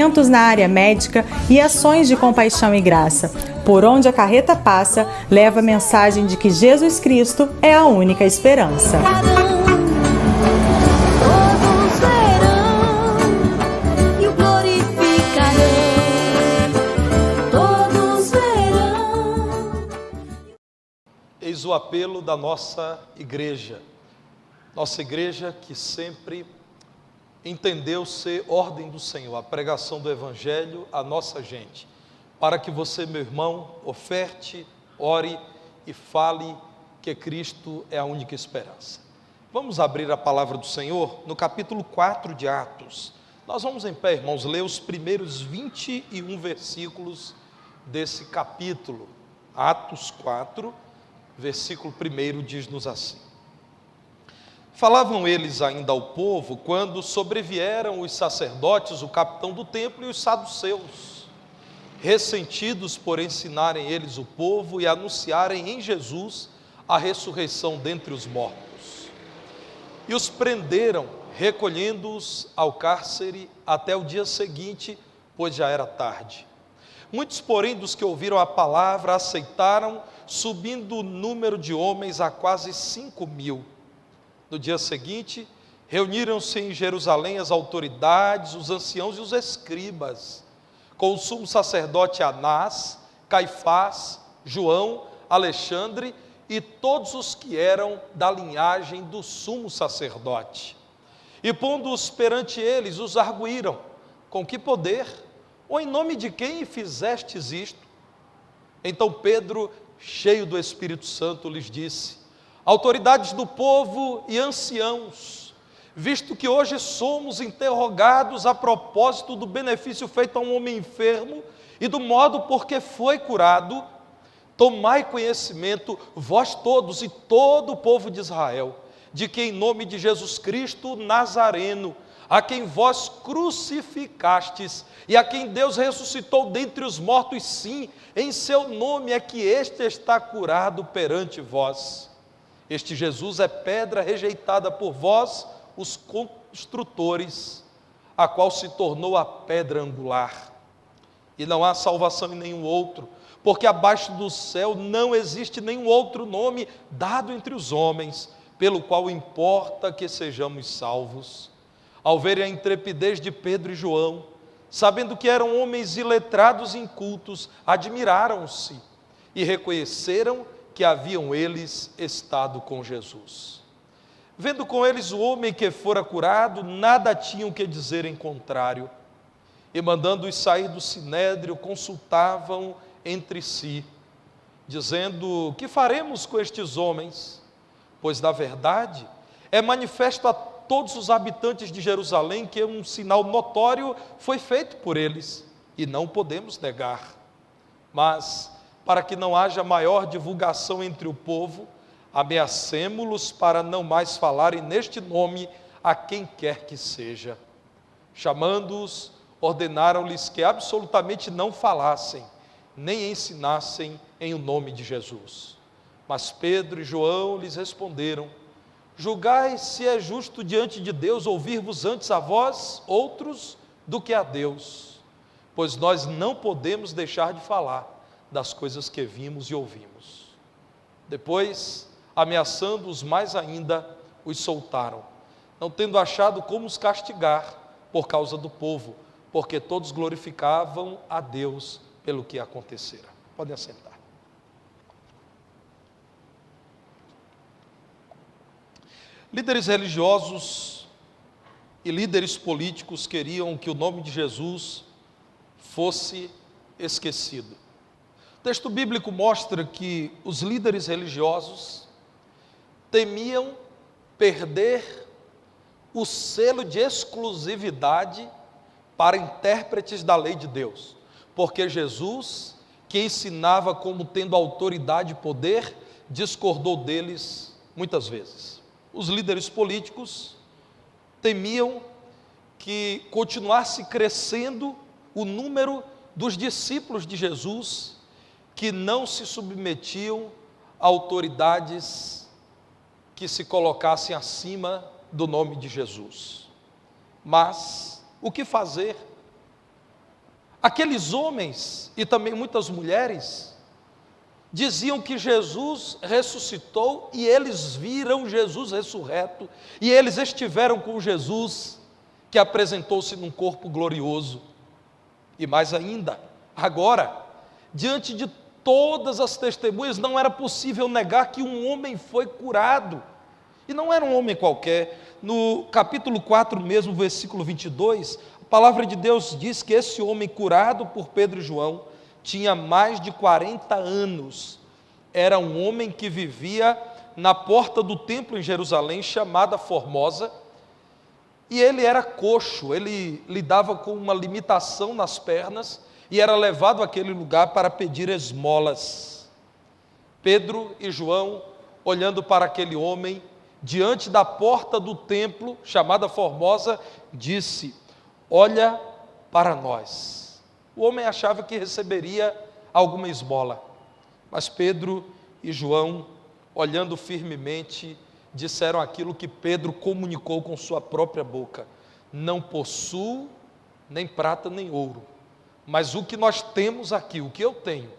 Na área médica e ações de compaixão e graça. Por onde a carreta passa, leva a mensagem de que Jesus Cristo é a única esperança. Todos verão e o glorificarão. Todos verão. Eis o apelo da nossa igreja que sempre entendeu ser ordem do Senhor, a pregação do Evangelho à nossa gente, para que você, meu irmão, oferte, ore e fale que Cristo é a única esperança. Vamos abrir a palavra do Senhor no capítulo 4 de Atos. Nós vamos em pé, irmãos, ler os primeiros 21 versículos desse capítulo. Atos 4, versículo 1 diz-nos assim: Falavam eles ainda ao povo, quando sobrevieram os sacerdotes, o capitão do templo e os saduceus, ressentidos por ensinarem eles o povo e anunciarem em Jesus a ressurreição dentre os mortos. E os prenderam, recolhendo-os ao cárcere até o dia seguinte, pois já era tarde. Muitos, porém, dos que ouviram a palavra, aceitaram, subindo o número de homens a quase 5.000. No dia seguinte, reuniram-se em Jerusalém as autoridades, os anciãos e os escribas, com o sumo sacerdote Anás, Caifás, João, Alexandre e todos os que eram da linhagem do sumo sacerdote. E pondo-os perante eles, os arguíram: com que poder, ou em nome de quem fizestes isto? Então Pedro, cheio do Espírito Santo, lhes disse: autoridades do povo e anciãos, visto que hoje somos interrogados a propósito do benefício feito a um homem enfermo e do modo por que foi curado, tomai conhecimento, vós todos e todo o povo de Israel, de que em nome de Jesus Cristo Nazareno, a quem vós crucificastes e a quem Deus ressuscitou dentre os mortos, sim, em seu nome é que este está curado perante vós. Este Jesus é pedra rejeitada por vós, os construtores, a qual se tornou a pedra angular. E não há salvação em nenhum outro, porque abaixo do céu não existe nenhum outro nome dado entre os homens, pelo qual importa que sejamos salvos. Ao verem a intrepidez de Pedro e João, sabendo que eram homens iletrados e incultos, admiraram-se e reconheceram que haviam eles estado com Jesus. Vendo com eles o homem que fora curado, nada tinham que dizer em contrário. E mandando-os sair do sinédrio, consultavam entre si, dizendo: que faremos com estes homens? Pois, na verdade, é manifesto a todos os habitantes de Jerusalém que um sinal notório foi feito por eles, e não podemos negar. Mas, para que não haja maior divulgação entre o povo, ameacemo-los para não mais falarem neste nome a quem quer que seja. Chamando-os, ordenaram-lhes que absolutamente não falassem, nem ensinassem em o nome de Jesus. Mas Pedro e João lhes responderam: julgai se é justo diante de Deus ouvir-vos antes a vós, outros, do que a Deus, pois nós não podemos deixar de falar das coisas que vimos e ouvimos. Depois, ameaçando-os mais ainda, os soltaram, não tendo achado como os castigar por causa do povo, porque todos glorificavam a Deus pelo que acontecera. Podem assentar. Líderes religiosos e líderes políticos queriam que o nome de Jesus fosse esquecido. O texto bíblico mostra que os líderes religiosos temiam perder o selo de exclusividade para intérpretes da lei de Deus, porque Jesus, que ensinava como tendo autoridade e poder, discordou deles muitas vezes. Os líderes políticos temiam que continuasse crescendo o número dos discípulos de Jesus que não se submetiam a autoridades que se colocassem acima do nome de Jesus. Mas o que fazer Aqueles homens e também muitas mulheres diziam que Jesus ressuscitou e eles viram Jesus ressurreto e eles estiveram com Jesus que apresentou-se num corpo glorioso. E mais ainda, agora, diante de todas as testemunhas, não era possível negar que um homem foi curado. E não era um homem qualquer. No capítulo 4 mesmo, versículo 22, a palavra de Deus diz que esse homem curado por Pedro e João tinha mais de 40 anos. Era um homem que vivia na porta do templo em Jerusalém, chamada Formosa, e ele era coxo, ele lidava com uma limitação nas pernas, e era levado àquele lugar para pedir esmolas. Pedro e João, olhando para aquele homem, diante da porta do templo, chamada Formosa, disse: olha para nós. O homem achava que receberia alguma esmola, mas Pedro e João, olhando firmemente, disseram aquilo que Pedro comunicou com sua própria boca: não possuo nem prata nem ouro, mas o que nós temos aqui, o que eu tenho,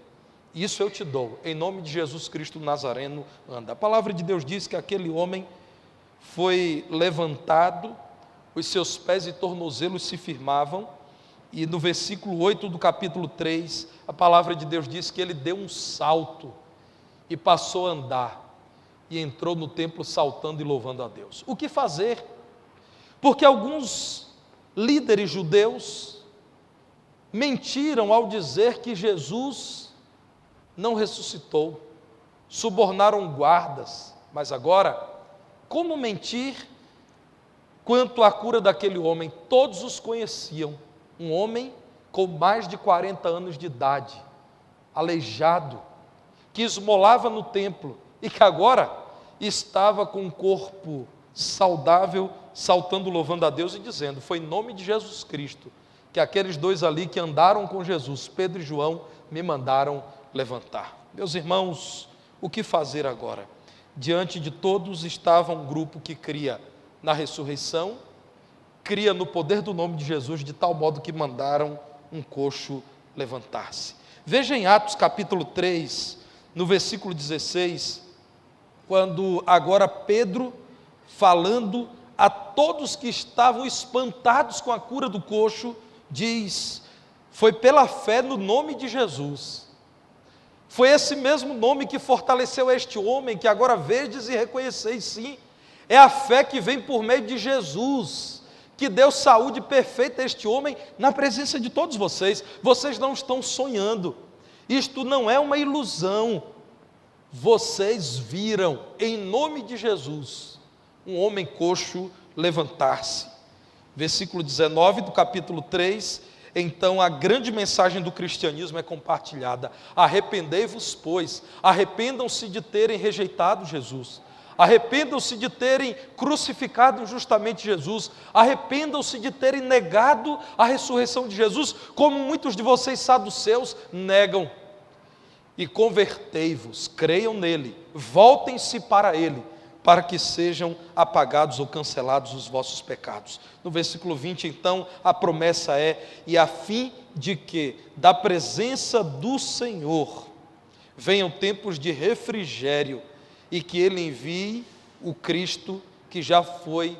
isso eu te dou, em nome de Jesus Cristo Nazareno, anda. A palavra de Deus diz que aquele homem foi levantado, os seus pés e tornozelos se firmavam, e no versículo 8 do capítulo 3, a palavra de Deus diz que ele deu um salto e passou a andar, e entrou no templo saltando e louvando a Deus. O que fazer? Porque alguns líderes judeus mentiram ao dizer que Jesus não ressuscitou, subornaram guardas, mas agora, como mentir quanto à cura daquele homem? Todos os conheciam, um homem com mais de 40 anos de idade, aleijado, que esmolava no templo e que agora estava com um corpo saudável, saltando, louvando a Deus e dizendo: foi em nome de Jesus Cristo que aqueles dois ali que andaram com Jesus, Pedro e João, me mandaram levantar. Meus irmãos, o que fazer agora? Diante de todos estava um grupo que cria na ressurreição, cria no poder do nome de Jesus, de tal modo que mandaram um coxo levantar-se. Veja em Atos capítulo 3, no versículo 16, quando agora Pedro, falando a todos que estavam espantados com a cura do coxo, diz: foi pela fé no nome de Jesus. Foi esse mesmo nome que fortaleceu este homem, que agora vedes e reconheceis, sim. É a fé que vem por meio de Jesus, que deu saúde perfeita a este homem na presença de todos vocês. Vocês não estão sonhando, isto não é uma ilusão. Vocês viram, em nome de Jesus, um homem coxo levantar-se. Versículo 19 do capítulo 3, então a grande mensagem do cristianismo é compartilhada: arrependei-vos, pois, arrependam-se de terem rejeitado Jesus, arrependam-se de terem crucificado injustamente Jesus, arrependam-se de terem negado a ressurreição de Jesus, como muitos de vocês saduceus negam, e convertei-vos, creiam nele, voltem-se para ele, para que sejam apagados ou cancelados os vossos pecados. No versículo 20, então, a promessa é: e a fim de que da presença do Senhor venham tempos de refrigério, e que ele envie o Cristo que já foi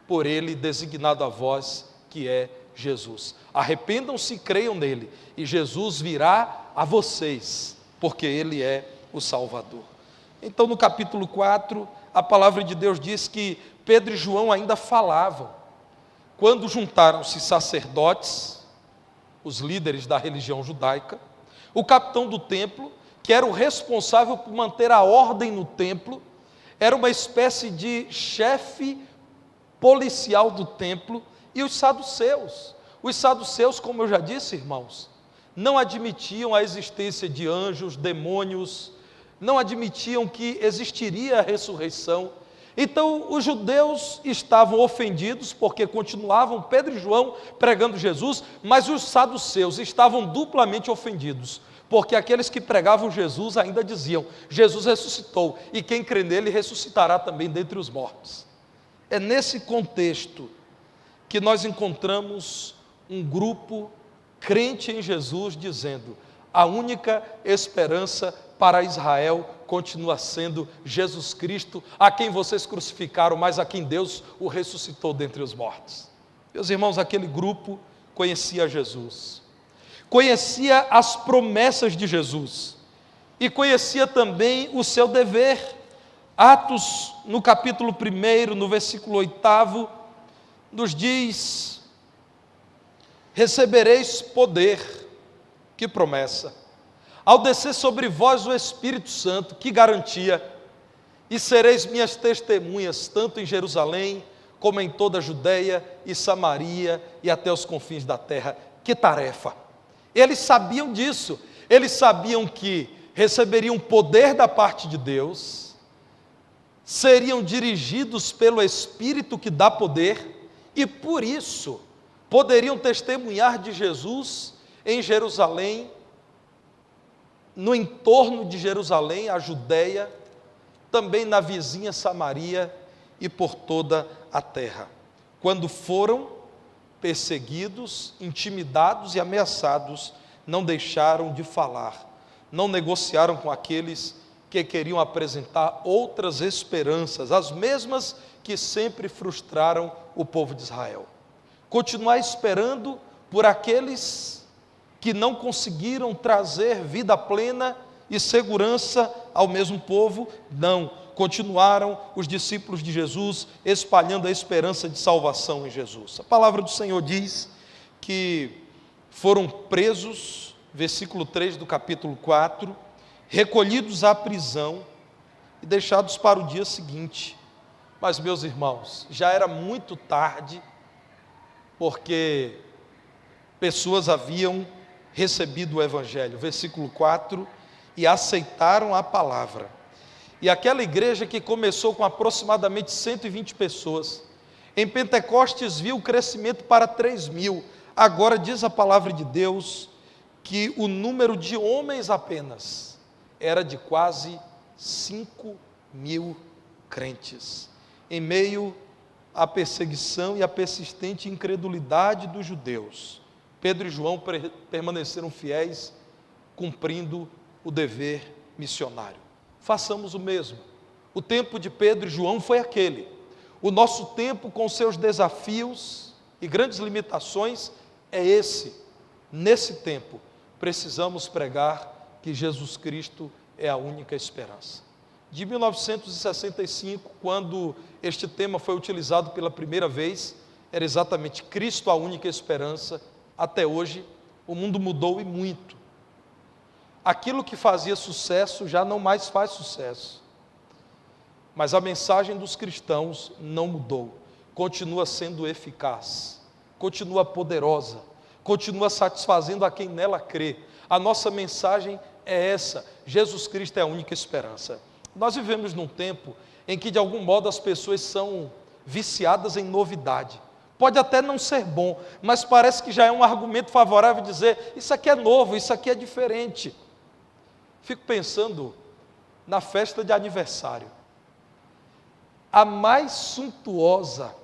por ele designado a vós, que é Jesus. Arrependam-se e creiam nele, e Jesus virá a vocês, porque ele é o Salvador. Então, no capítulo 4, a palavra de Deus diz que Pedro e João ainda falavam, quando juntaram-se sacerdotes, os líderes da religião judaica, o capitão do templo, que era o responsável por manter a ordem no templo, era uma espécie de chefe policial do templo, e os saduceus. Os saduceus, como eu já disse, irmãos, não admitiam a existência de anjos, demônios, não admitiam que existiria a ressurreição. Então os judeus estavam ofendidos porque continuavam Pedro e João pregando Jesus, mas os saduceus estavam duplamente ofendidos, porque aqueles que pregavam Jesus ainda diziam: Jesus ressuscitou, e quem crê nele ressuscitará também dentre os mortos. É nesse contexto que nós encontramos um grupo crente em Jesus, dizendo: a única esperança para Israel continua sendo Jesus Cristo, a quem vocês crucificaram, mas a quem Deus o ressuscitou dentre os mortos. Meus irmãos, aquele grupo conhecia Jesus, conhecia as promessas de Jesus e conhecia também o seu dever. Atos, no capítulo 1, no versículo 8, nos diz: recebereis poder. Que promessa! Ao descer sobre vós o Espírito Santo, que garantia, e sereis minhas testemunhas, tanto em Jerusalém, como em toda a Judeia e Samaria e até os confins da terra. Que tarefa! Eles sabiam disso, eles sabiam que receberiam poder da parte de Deus, seriam dirigidos pelo Espírito que dá poder, e por isso poderiam testemunhar de Jesus em Jerusalém, no entorno de Jerusalém, a Judeia, também na vizinha Samaria e por toda a terra. Quando foram perseguidos, intimidados e ameaçados, não deixaram de falar, não negociaram com aqueles que queriam apresentar outras esperanças, as mesmas que sempre frustraram o povo de Israel. Continuar esperando por aqueles que não conseguiram trazer vida plena e segurança ao mesmo povo, não. Continuaram os discípulos de Jesus espalhando a esperança de salvação em Jesus. A palavra do Senhor diz que foram presos, versículo 3 do capítulo 4, recolhidos à prisão e deixados para o dia seguinte. Mas, meus irmãos, já era muito tarde, porque pessoas haviam recebido o Evangelho, versículo 4, e aceitaram a palavra. E aquela igreja que começou com aproximadamente 120 pessoas, em Pentecostes viu o crescimento para 3.000, agora diz a palavra de Deus que o número de homens apenas era de quase 5.000 crentes, em meio à perseguição e à persistente incredulidade dos judeus. Pedro e João permaneceram fiéis, cumprindo o dever missionário. Façamos o mesmo. O tempo de Pedro e João foi aquele. O nosso tempo, com seus desafios e grandes limitações, é esse. Nesse tempo, precisamos pregar que Jesus Cristo é a única esperança. De 1965, quando este tema foi utilizado pela primeira vez, era exatamente Cristo a única esperança. Até hoje, o mundo mudou e muito. Aquilo que fazia sucesso já não mais faz sucesso. Mas a mensagem dos cristãos não mudou. Continua sendo eficaz, continua poderosa, continua satisfazendo a quem nela crê. A nossa mensagem é essa: Jesus Cristo é a única esperança. Nós vivemos num tempo em que, de algum modo, as pessoas são viciadas em novidade. Pode até não ser bom, mas parece que já é um argumento favorável dizer: isso aqui é novo, isso aqui é diferente. Fico pensando na festa de aniversário. A mais suntuosa,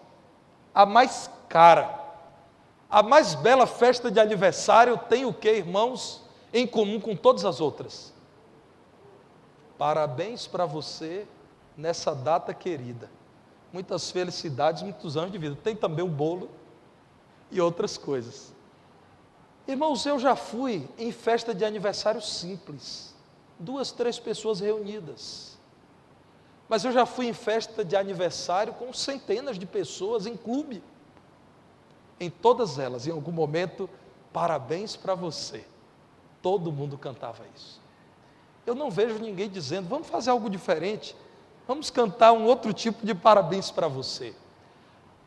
a mais cara, a mais bela festa de aniversário tem o que, irmãos, em comum com todas as outras? Parabéns para você nessa data querida. Muitas felicidades, muitos anos de vida. Tem também o bolo e outras coisas. Irmãos, eu já fui em festa de aniversário simples, 2, 3 pessoas reunidas. Mas eu já fui em festa de aniversário com centenas de pessoas em clube. Em todas elas, em algum momento, parabéns para você. Todo mundo cantava isso. Eu não vejo ninguém dizendo: vamos fazer algo diferente. Vamos cantar um outro tipo de parabéns para você.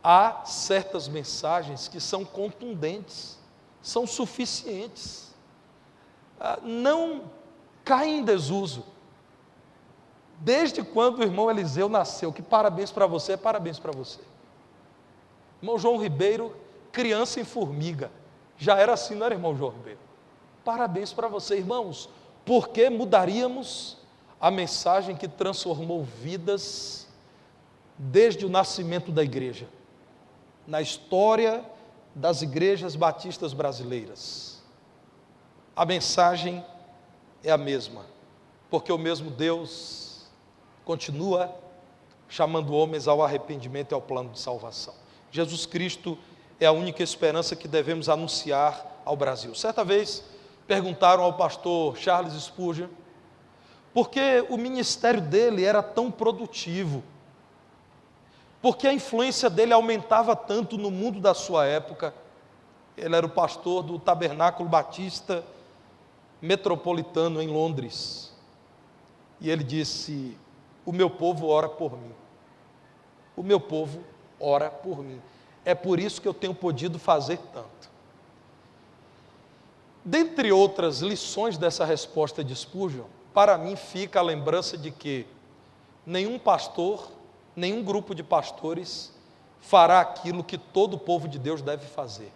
Há certas mensagens que são contundentes, são suficientes. Não caem em desuso. Desde quando o irmão Eliseu nasceu, que parabéns para você é parabéns para você. Irmão João Ribeiro, criança em formiga, já era assim, não era, irmão João Ribeiro? Parabéns para você, irmãos. Por que mudaríamos a mensagem que transformou vidas desde o nascimento da igreja, na história das igrejas batistas brasileiras? a mensagem é a mesma, porque o mesmo Deus continua chamando homens ao arrependimento e ao plano de salvação. Jesus Cristo é a única esperança que devemos anunciar ao Brasil. Certa vez perguntaram ao pastor Charles Spurgeon por que o ministério dele era tão produtivo, por que a influência dele aumentava tanto no mundo da sua época. Ele era o pastor do Tabernáculo Batista Metropolitano em Londres. E ele disse: o meu povo ora por mim. O meu povo ora por mim. É por isso que eu tenho podido fazer tanto. Dentre outras lições dessa resposta de Spurgeon, para mim fica a lembrança de que nenhum pastor, nenhum grupo de pastores fará aquilo que todo o povo de Deus deve fazer.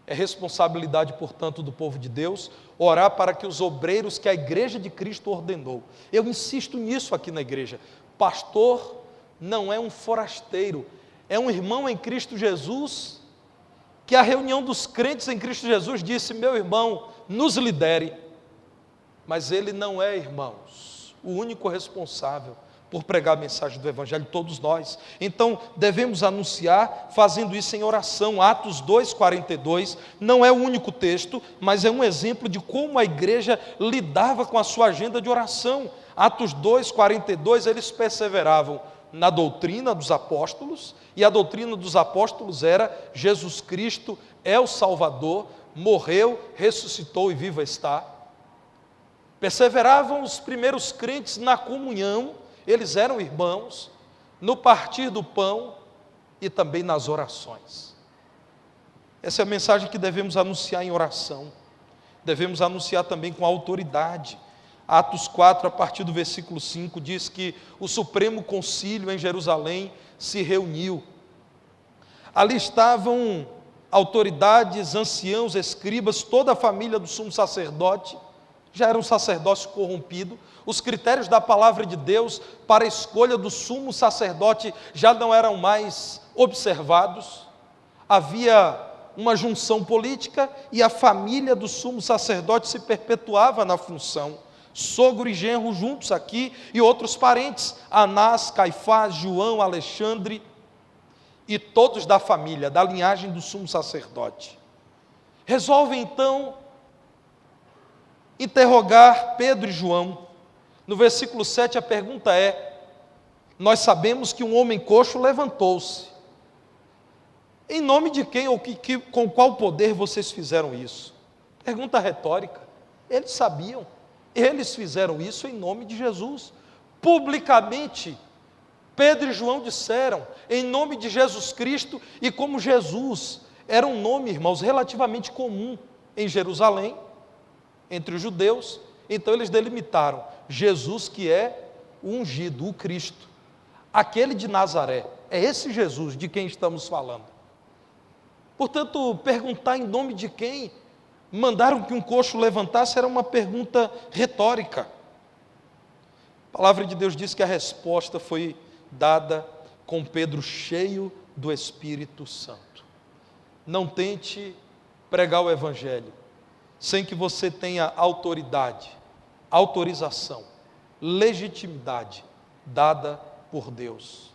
É responsabilidade, portanto, do povo de Deus orar para que os obreiros que a Igreja de Cristo ordenou. Eu insisto nisso aqui na igreja. Pastor não é um forasteiro, é um irmão em Cristo Jesus, que a reunião dos crentes em Cristo Jesus disse: meu irmão, nos lidere. Mas ele não é, irmãos, o único responsável por pregar a mensagem do Evangelho, todos nós. Então, devemos anunciar fazendo isso em oração. Atos 2,42 não é o único texto, mas é um exemplo de como a igreja lidava com a sua agenda de oração. Atos 2,42, eles perseveravam na doutrina dos apóstolos, e a doutrina dos apóstolos era: Jesus Cristo é o Salvador, morreu, ressuscitou e vivo está. Perseveravam os primeiros crentes na comunhão, eles eram irmãos, no partir do pão e também nas orações. Essa é a mensagem que devemos anunciar em oração. Devemos anunciar também com autoridade. Atos 4, a partir do versículo 5, diz que o Supremo Concílio em Jerusalém se reuniu. Ali estavam autoridades, anciãos, escribas, toda a família do sumo sacerdote. Já era um sacerdócio corrompido. Os critérios da palavra de Deus para a escolha do sumo sacerdote já não eram mais observados. Havia uma junção política e a família do sumo sacerdote se perpetuava na função. Sogro e genro juntos aqui e outros parentes, Anás, Caifás, João, Alexandre e todos da família, da linhagem do sumo sacerdote. Resolvem então interrogar Pedro e João. No versículo 7 a pergunta é: nós sabemos que um homem coxo levantou-se. Em nome de quem ou com qual poder vocês fizeram isso? Pergunta retórica. Eles sabiam. Eles fizeram isso em nome de Jesus. Publicamente, Pedro e João disseram, em nome de Jesus Cristo, e como Jesus era um nome, irmãos, relativamente comum em Jerusalém, entre os judeus, então eles delimitaram: Jesus que é o ungido, o Cristo, aquele de Nazaré. É esse Jesus de quem estamos falando. Portanto, perguntar em nome de quem mandaram que um coxo levantasse era uma pergunta retórica. A palavra de Deus diz que a resposta foi dada com Pedro cheio do Espírito Santo. Não tente pregar o Evangelho sem que você tenha autoridade, autorização, legitimidade dada por Deus.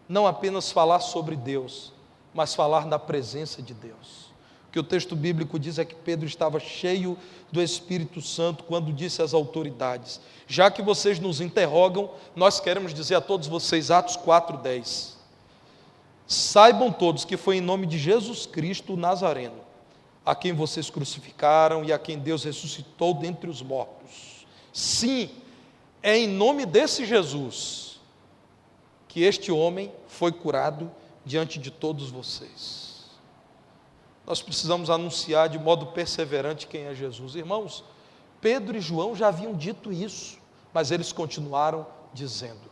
Não apenas falar sobre Deus, mas falar na presença de Deus. O que o texto bíblico diz é que Pedro estava cheio do Espírito Santo quando disse às autoridades: já que vocês nos interrogam, nós queremos dizer a todos vocês, Atos 4:10, saibam todos que foi em nome de Jesus Cristo o Nazareno, a quem vocês crucificaram e a quem Deus ressuscitou dentre os mortos. Sim, é em nome desse Jesus que este homem foi curado diante de todos vocês. Nós precisamos anunciar de modo perseverante quem é Jesus. Irmãos, Pedro e João já haviam dito isso, mas eles continuaram dizendo.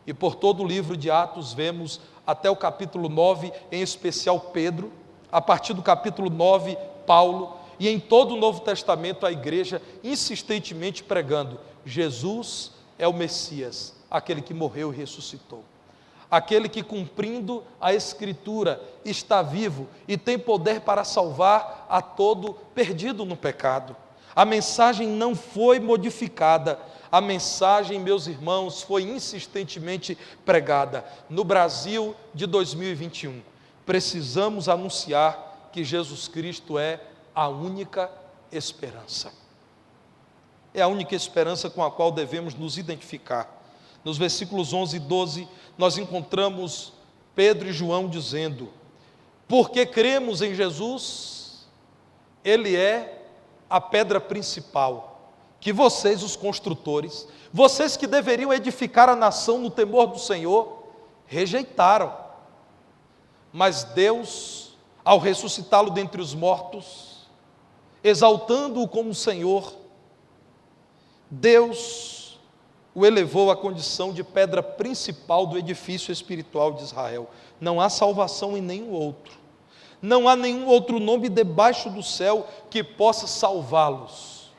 E por todo o livro de Atos vemos até o capítulo 9, em especial Pedro, a partir do capítulo 9, Paulo, e em todo o Novo Testamento a igreja insistentemente pregando: Jesus é o Messias, aquele que morreu e ressuscitou. Aquele que, cumprindo a Escritura, está vivo e tem poder para salvar a todo perdido no pecado. A mensagem não foi modificada. A mensagem, meus irmãos, foi insistentemente pregada. No Brasil de 2021, precisamos anunciar que Jesus Cristo é a única esperança. É a única esperança com a qual devemos nos identificar. Nos versículos 11 e 12, nós encontramos Pedro e João dizendo: porque cremos em Jesus, Ele é a pedra principal, que vocês, os construtores, vocês que deveriam edificar a nação no temor do Senhor, rejeitaram. Mas Deus, ao ressuscitá-lo dentre os mortos, exaltando-o como Senhor, Deus o elevou à condição de pedra principal do edifício espiritual de Israel. Não há salvação em nenhum outro. Não há nenhum outro nome debaixo do céu que possa salvá-los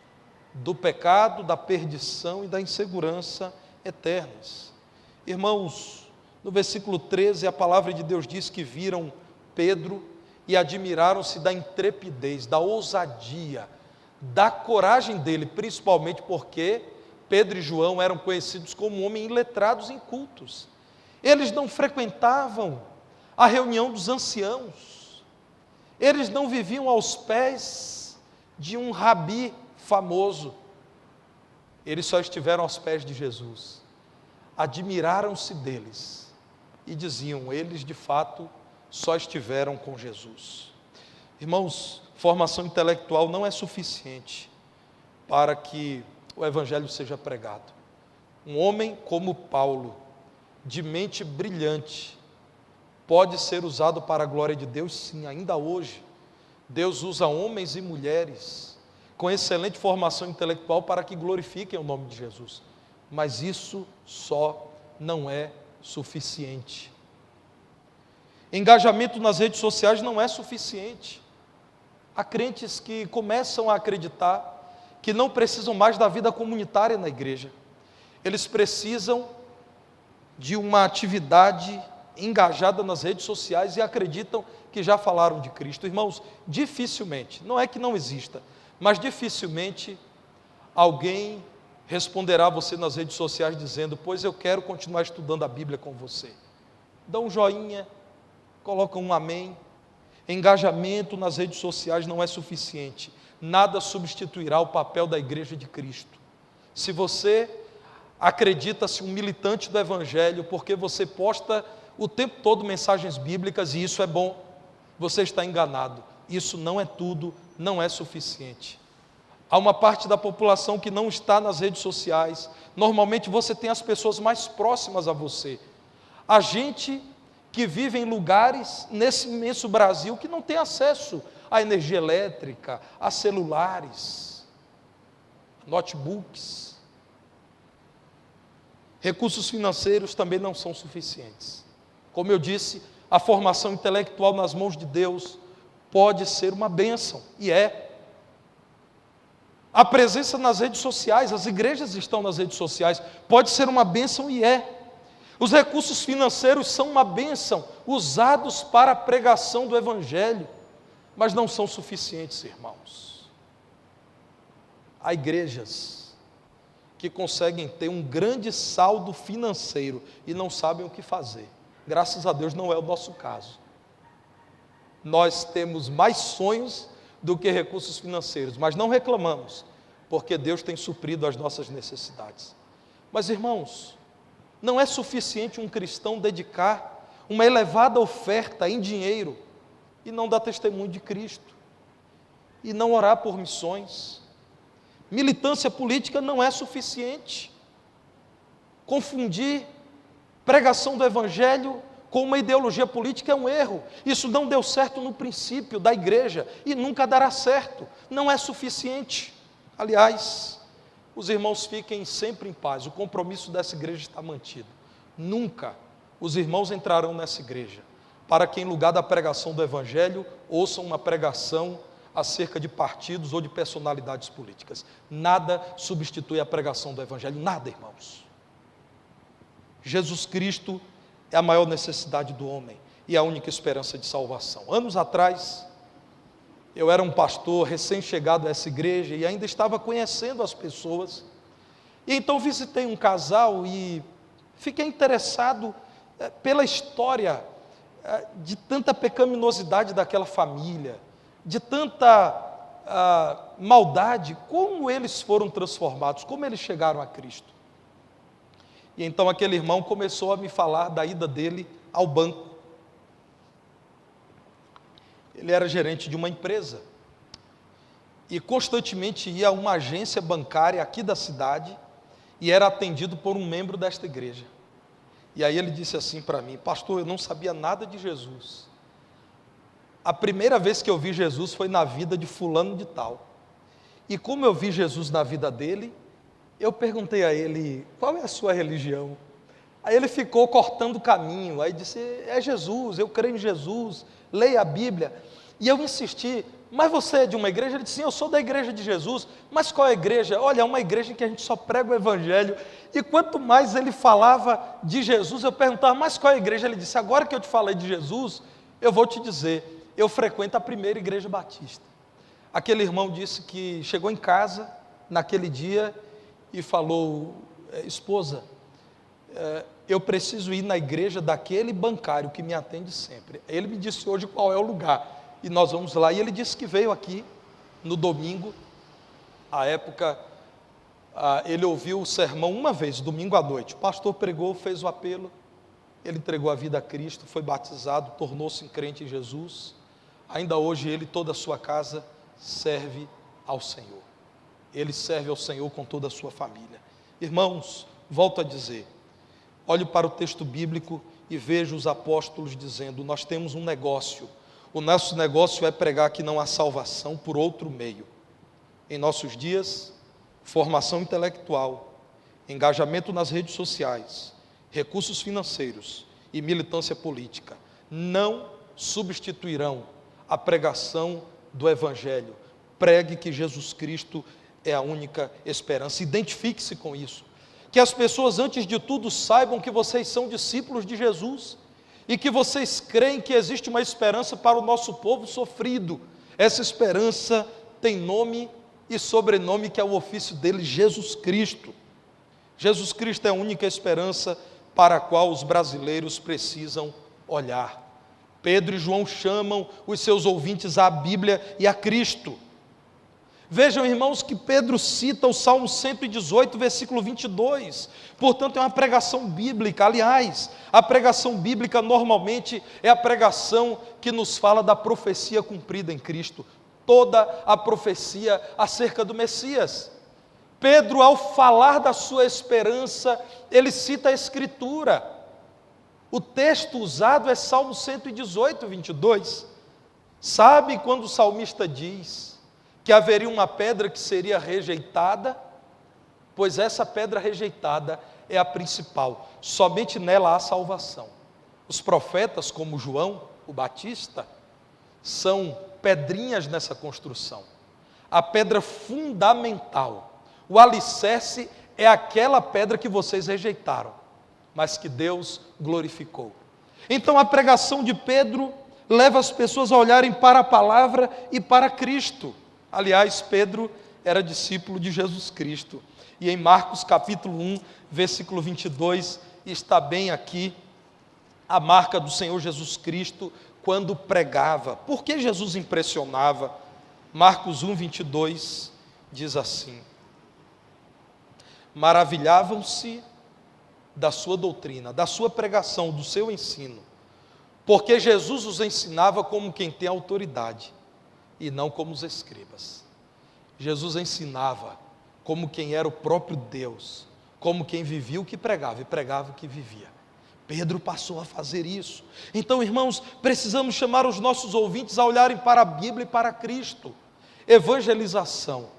do pecado, da perdição e da insegurança eternas. Irmãos, no versículo 13, a palavra de Deus diz que viram Pedro e admiraram-se da intrepidez, da ousadia, da coragem dele, principalmente porque Pedro e João eram conhecidos como homens iletrados e incultos. Eles não frequentavam a reunião dos anciãos. Eles não viviam aos pés de um rabi famoso. Eles só estiveram aos pés de Jesus. Admiraram-se deles e diziam: eles de fato só estiveram com Jesus. Irmãos, formação intelectual não é suficiente para que o Evangelho seja pregado. Um homem como Paulo, de mente brilhante, pode ser usado para a glória de Deus, sim, ainda hoje. Deus usa homens e mulheres com excelente formação intelectual para que glorifiquem o nome de Jesus. Mas isso só não é suficiente. Engajamento nas redes sociais não é suficiente. Há crentes que começam a acreditar que não precisam mais da vida comunitária na igreja. Eles precisam de uma atividade engajada nas redes sociais e acreditam que já falaram de Cristo. Irmãos, dificilmente, não é que não exista, mas dificilmente alguém responderá a você nas redes sociais dizendo: pois eu quero continuar estudando a Bíblia com você. Dá um joinha, coloca um amém. Engajamento nas redes sociais não é suficiente. Nada substituirá o papel da igreja de Cristo. Se você acredita-se um militante do Evangelho porque você posta o tempo todo mensagens bíblicas e isso é bom, você está enganado. Isso não é tudo, não é suficiente. Há uma parte da população que não está nas redes sociais. Normalmente você tem as pessoas mais próximas a você. A gente que vive em lugares, nesse imenso Brasil, que não tem acesso à energia elétrica, a celulares, notebooks. Recursos financeiros também não são suficientes. Como eu disse, a formação intelectual nas mãos de Deus pode ser uma bênção, e é. A presença nas redes sociais, as igrejas estão nas redes sociais, pode ser uma bênção, e é. Os recursos financeiros são uma bênção, usados para a pregação do Evangelho, mas não são suficientes, irmãos. Há igrejas que conseguem ter um grande saldo financeiro e não sabem o que fazer. Graças a Deus não é o nosso caso. Nós temos mais sonhos do que recursos financeiros, mas não reclamamos, porque Deus tem suprido as nossas necessidades. Mas, irmãos, não é suficiente um cristão dedicar uma elevada oferta em dinheiro e não dar testemunho de Cristo, e não orar por missões. Militância política não é suficiente. Confundir pregação do Evangelho com uma ideologia política é um erro. Isso não deu certo no princípio da igreja e nunca dará certo. Não é suficiente. Aliás, os irmãos fiquem sempre em paz. O compromisso dessa igreja está mantido. Nunca os irmãos entrarão nessa igreja para que, em lugar da pregação do Evangelho, ouçam uma pregação acerca de partidos ou de personalidades políticas. Nada substitui a pregação do Evangelho. Nada, irmãos. Jesus Cristo é a maior necessidade do homem e a única esperança de salvação. Anos atrás, Eu era um pastor recém-chegado a essa igreja e ainda estava conhecendo as pessoas. E então visitei um casal e fiquei interessado pela história de tanta pecaminosidade daquela família, de tanta maldade, como eles foram transformados, como eles chegaram a Cristo. E então aquele irmão começou a me falar da ida dele ao banco. Ele era gerente de uma empresa e constantemente ia a uma agência bancária aqui da cidade e era atendido por um membro desta igreja. E aí ele disse assim para mim: pastor, eu não sabia nada de Jesus. A primeira vez que eu vi Jesus foi na vida de fulano de tal. E como eu vi Jesus na vida dele, eu perguntei a ele: qual é a sua religião? Aí ele ficou cortando o caminho, aí disse: é Jesus, eu creio em Jesus, leia a Bíblia. E eu insisti: mas você é de uma igreja? Ele disse: sim, eu sou da igreja de Jesus. Mas qual é a igreja? Olha, é uma igreja em que a gente só prega o evangelho. E quanto mais ele falava de Jesus, eu perguntava: mas qual é a igreja? Ele disse: agora que eu te falei de Jesus, eu vou te dizer, eu frequento a primeira igreja batista. Aquele irmão disse que chegou em casa naquele dia e falou: esposa, eu preciso ir na igreja daquele bancário que me atende sempre. Ele me disse hoje qual é o lugar, e nós vamos lá. E ele disse que veio aqui no domingo. À época, ele ouviu o sermão uma vez, domingo à noite. O pastor pregou, fez o apelo, ele entregou a vida a Cristo, foi batizado, tornou-se crente em Jesus. Ainda hoje ele e toda a sua casa serve ao Senhor. Ele serve ao Senhor com toda a sua família. Irmãos, volto a dizer, olhe para o texto bíblico e veja os apóstolos dizendo: nós temos um negócio, o nosso negócio é pregar que não há salvação por outro meio. Em nossos dias, formação intelectual, engajamento nas redes sociais, recursos financeiros e militância política não substituirão a pregação do Evangelho. Pregue que Jesus Cristo é a única esperança. Identifique-se com isso. Que as pessoas, antes de tudo, saibam que vocês são discípulos de Jesus e que vocês creem que existe uma esperança para o nosso povo sofrido. Essa esperança tem nome e sobrenome, que é o ofício dele, Jesus Cristo. Jesus Cristo é a única esperança para a qual os brasileiros precisam olhar. Pedro e João chamam os seus ouvintes à Bíblia e a Cristo. Vejam, irmãos, que Pedro cita o Salmo 118, versículo 22. Portanto, é uma pregação bíblica. Aliás, a pregação bíblica normalmente é a pregação que nos fala da profecia cumprida em Cristo. Toda a profecia acerca do Messias. Pedro, ao falar da sua esperança, ele cita a Escritura. O texto usado é Salmo 118, 22. Sabe quando o salmista diz que haveria uma pedra que seria rejeitada? Pois essa pedra rejeitada é a principal, somente nela há salvação. Os profetas, como João, o Batista, são pedrinhas nessa construção. A pedra fundamental, o alicerce, é aquela pedra que vocês rejeitaram, mas que Deus glorificou. Então a pregação de Pedro leva as pessoas a olharem para a palavra e para Cristo. Aliás, Pedro era discípulo de Jesus Cristo. E em Marcos capítulo 1, versículo 22, está bem aqui a marca do Senhor Jesus Cristo quando pregava. Por que Jesus impressionava? Marcos 1, 22 diz assim: maravilhavam-se da sua doutrina, da sua pregação, do seu ensino, porque Jesus os ensinava como quem tem autoridade, e não como os escribas. Jesus ensinava como quem era o próprio Deus, como quem vivia o que pregava, e pregava o que vivia. Pedro passou a fazer isso. Então, irmãos, precisamos chamar os nossos ouvintes a olharem para a Bíblia e para Cristo. Evangelização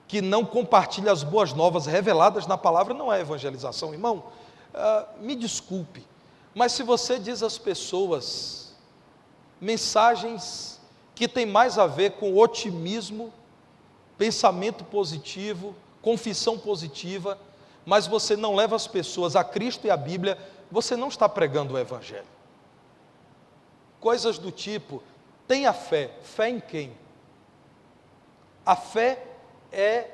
que não compartilha as boas novas reveladas na palavra não é evangelização. Irmão, me desculpe, mas se você diz às pessoas mensagens que têm mais a ver com otimismo, pensamento positivo, confissão positiva, mas você não leva as pessoas a Cristo e a Bíblia, você não está pregando o Evangelho. Coisas do tipo: tenha fé. Fé em quem? A fé é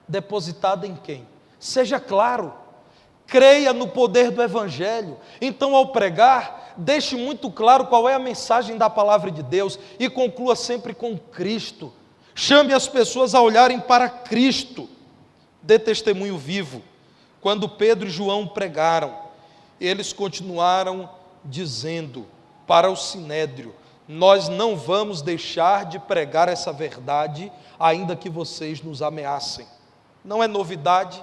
depositada em quem? Seja claro, creia no poder do Evangelho. Então, ao pregar, deixe muito claro qual é a mensagem da palavra de Deus e conclua sempre com Cristo. Chame as pessoas a olharem para Cristo. Dê testemunho vivo. Quando Pedro e João pregaram, eles continuaram dizendo para o Sinédrio: nós não vamos deixar de pregar essa verdade, ainda que vocês nos ameacem. Não é novidade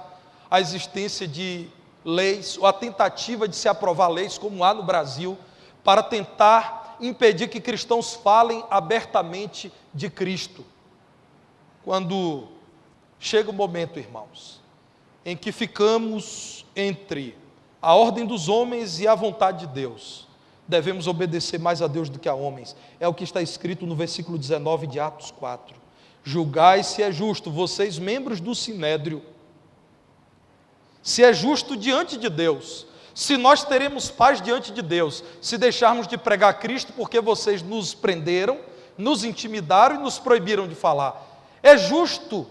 a existência de leis, ou a tentativa de se aprovar leis, como há no Brasil, para tentar impedir que cristãos falem abertamente de Cristo. Quando chega o momento, irmãos, em que ficamos entre a ordem dos homens e a vontade de Deus, devemos obedecer mais a Deus do que a homens. É o que está escrito no versículo 19 de Atos 4. Julgai se é justo, vocês membros do Sinédrio, se é justo diante de Deus, se nós teremos paz diante de Deus, se deixarmos de pregar Cristo porque vocês nos prenderam, nos intimidaram e nos proibiram de falar. É justo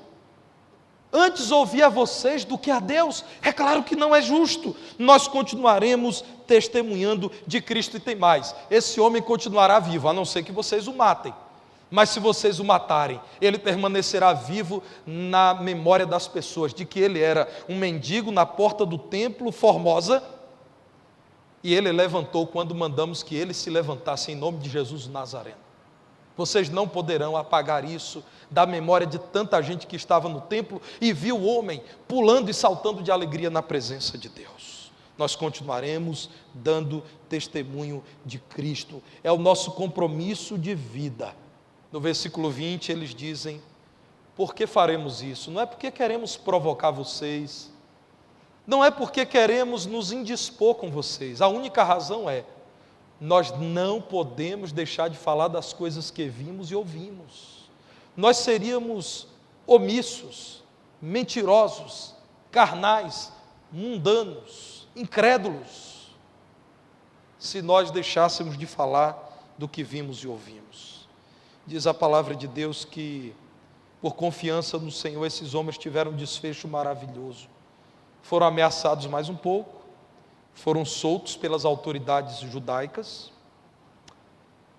antes ouvir a vocês do que a Deus? É claro que não é justo. Nós continuaremos testemunhando de Cristo. E tem mais, esse homem continuará vivo, a não ser que vocês o matem. Mas se vocês o matarem, ele permanecerá vivo na memória das pessoas, de que ele era um mendigo na porta do templo Formosa, e ele levantou quando mandamos que ele se levantasse em nome de Jesus Nazareno. Vocês não poderão apagar isso da memória de tanta gente que estava no templo e viu o homem pulando e saltando de alegria na presença de Deus. Nós continuaremos dando testemunho de Cristo. É o nosso compromisso de vida. No versículo 20 eles dizem: por que faremos isso? Não é porque queremos provocar vocês, não é porque queremos nos indispor com vocês. A única razão é: nós não podemos deixar de falar das coisas que vimos e ouvimos. Nós seríamos omissos, mentirosos, carnais, mundanos, incrédulos, se nós deixássemos de falar do que vimos e ouvimos. Diz a palavra de Deus que, por confiança no Senhor, esses homens tiveram um desfecho maravilhoso. Foram ameaçados mais um pouco, foram soltos pelas autoridades judaicas,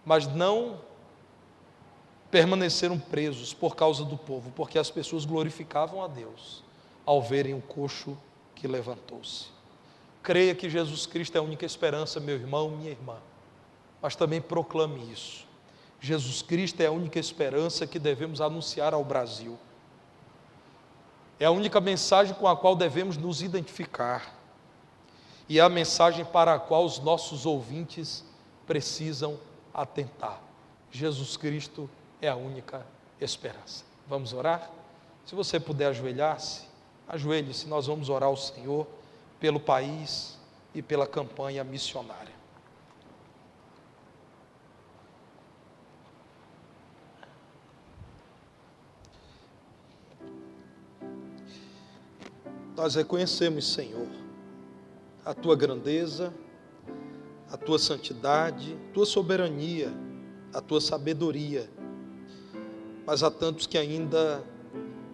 mas não permaneceram presos por causa do povo, porque as pessoas glorificavam a Deus ao verem o coxo que levantou-se. Creia que Jesus Cristo é a única esperança, meu irmão, minha irmã, mas também proclame isso. Jesus Cristo é a única esperança que devemos anunciar ao Brasil. É a única mensagem com a qual devemos nos identificar. E é a mensagem para a qual os nossos ouvintes precisam atentar. Jesus Cristo é a única esperança. Vamos orar? Se você puder ajoelhar-se, ajoelhe-se, nós vamos orar ao Senhor pelo país e pela campanha missionária. Nós reconhecemos, Senhor, a Tua grandeza, a Tua santidade, a Tua soberania, a Tua sabedoria, mas há tantos que ainda